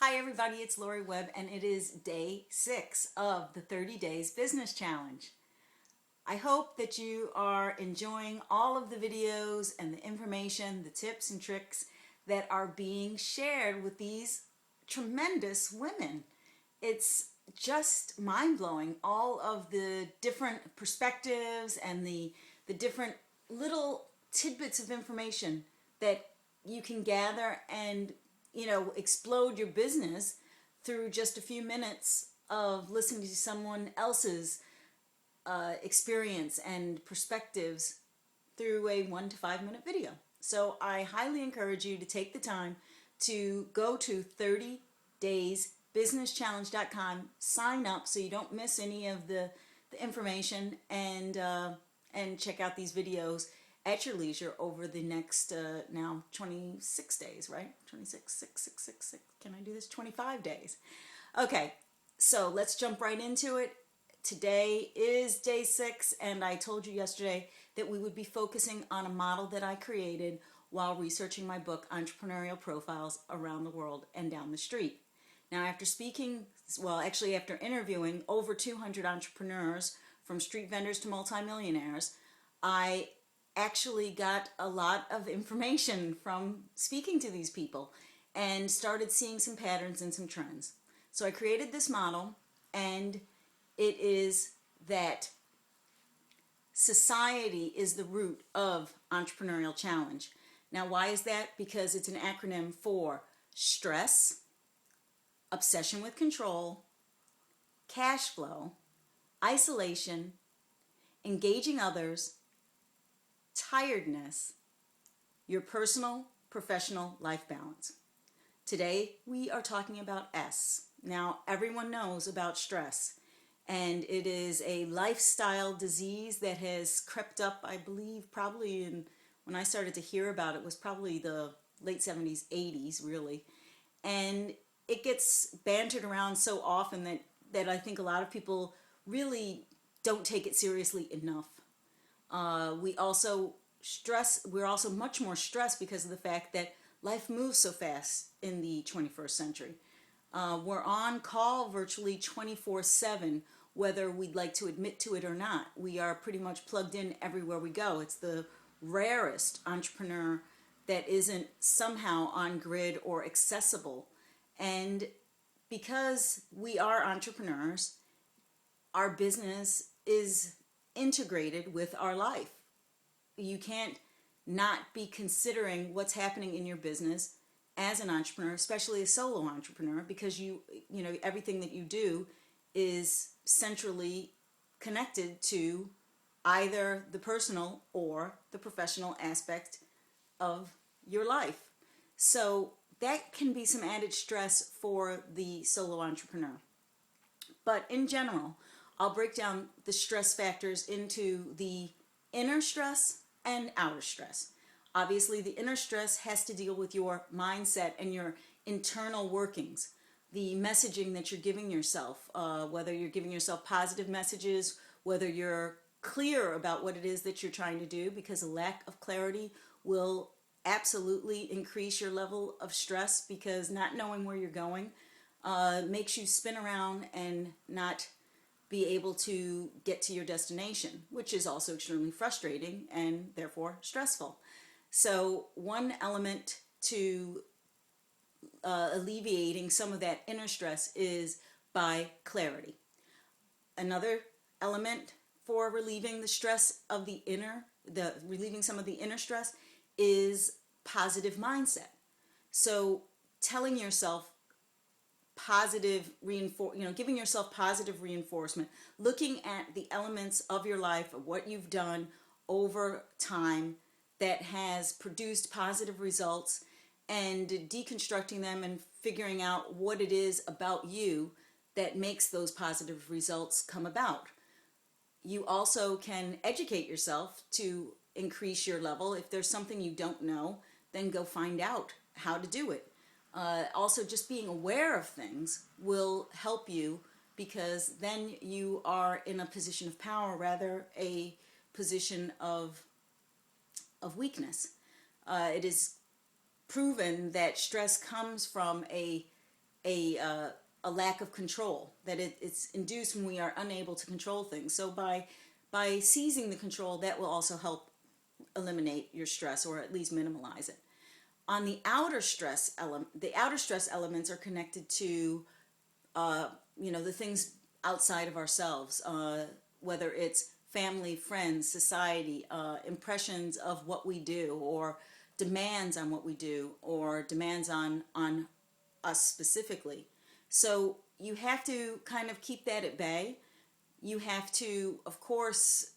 Hi everybody, it's Webb and it is day 6 of the 30 Days Business Challenge. I hope that you are enjoying all of the videos and the information, the tips and tricks that are being shared with these tremendous women. It's just mind-blowing, all of the different perspectives and the different little tidbits of information that you can gather and explode your business through just a few minutes of listening to someone else's experience and perspectives through a 1 to 5 minute video. So I highly encourage you to take the time to go to 30daysbusinesschallenge.com, sign up so you don't miss any of the information, and check out these videos at your leisure over the next now 26 days, right? 26, 6, 6, 6, 6. Can I do this? 25 days. Okay, so let's jump right into it. Today is day 6, and I told you yesterday that we would be focusing on a model that I created while researching my book, Entrepreneurial Profiles Around the World and Down the Street. Now, after after interviewing over 200 entrepreneurs, from street vendors to multimillionaires, I actually got a lot of information from speaking to these people and started seeing some patterns and some trends. So I created this model, and it is that society is the root of entrepreneurial challenge. Now, why is that? Because it's an acronym for stress, obsession with control, cash flow, isolation, engaging others, tiredness, your personal, professional life balance. Today, we are talking about S. Now, everyone knows about stress, and it is a lifestyle disease that has crept up, I believe, probably when I started to hear about it was probably the late 70s, 80s, really. And it gets bantered around so often that I think a lot of people really don't take it seriously enough. We're also much more stressed because of the fact that life moves so fast in the 21st century. We're on call virtually 24/7, whether we'd like to admit to it or not. We are pretty much plugged in everywhere we go. It's the rarest entrepreneur that isn't somehow on grid or accessible. And because we are entrepreneurs, our business is integrated with our life. You can't not be considering what's happening in your business as an entrepreneur, especially a solo entrepreneur, because everything that you do is centrally connected to either the personal or the professional aspect of your life. So that can be some added stress for the solo entrepreneur. But in general, I'll break down the stress factors into the inner stress and outer stress. Obviously, the inner stress has to deal with your mindset and your internal workings, the messaging that you're giving yourself, whether you're giving yourself positive messages, whether you're clear about what it is that you're trying to do, because a lack of clarity will absolutely increase your level of stress, because not knowing where you're going makes you spin around and not be able to get to your destination, which is also extremely frustrating and therefore stressful. So one element to alleviating some of that inner stress is by clarity. Another element for relieving the stress of relieving some of the inner stress is positive mindset. So telling yourself giving yourself positive reinforcement, looking at the elements of your life, of what you've done over time that has produced positive results, and deconstructing them and figuring out what it is about you that makes those positive results come about. You also can educate yourself to increase your level. If there's something you don't know, then go find out how to do it. Also, just being aware of things will help you, because then you are in a position of power rather a position of weakness. It is proven that stress comes from a a lack of control, that it's induced when we are unable to control things. So by seizing the control, that will also help eliminate your stress, or at least minimize it. On the outer stress element, the outer stress elements are connected to the things outside of ourselves, whether it's family, friends, society, impressions of what we do, or demands on what we do, or demands on us specifically. So you have to kind of keep that at bay. You have to, of course,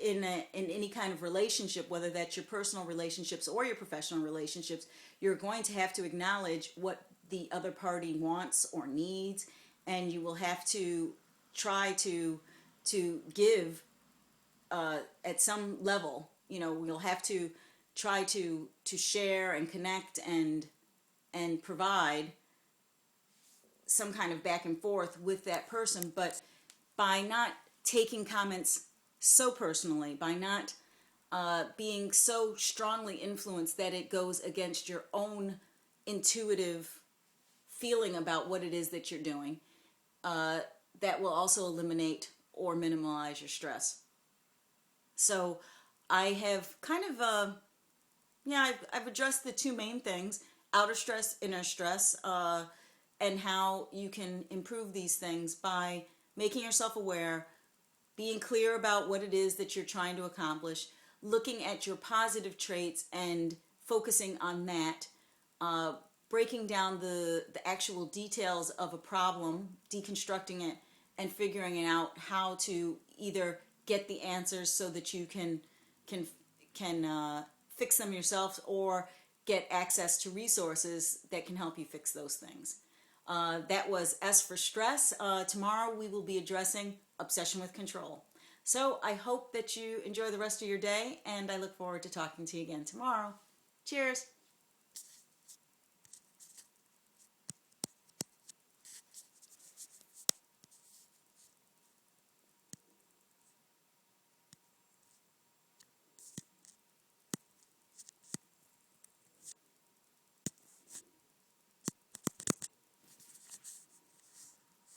in any kind of relationship, whether that's your personal relationships or your professional relationships, you're going to have to acknowledge what the other party wants or needs, and you will have to try to give at some level. We'll have to try to share and connect and provide some kind of back and forth with that person, but by not taking comments so personally, by not being so strongly influenced that it goes against your own intuitive feeling about what it is that you're doing, that will also eliminate or minimize your stress. So I have kind of, I've addressed the two main things: outer stress, inner stress, and how you can improve these things by making yourself aware, being clear about what it is that you're trying to accomplish, looking at your positive traits and focusing on that, breaking down the actual details of a problem, deconstructing it, and figuring out how to either get the answers so that you can fix them yourself, or get access to resources that can help you fix those things. That was S for stress. Tomorrow we will be addressing obsession with control. So I hope that you enjoy the rest of your day, and I look forward to talking to you again tomorrow. Cheers.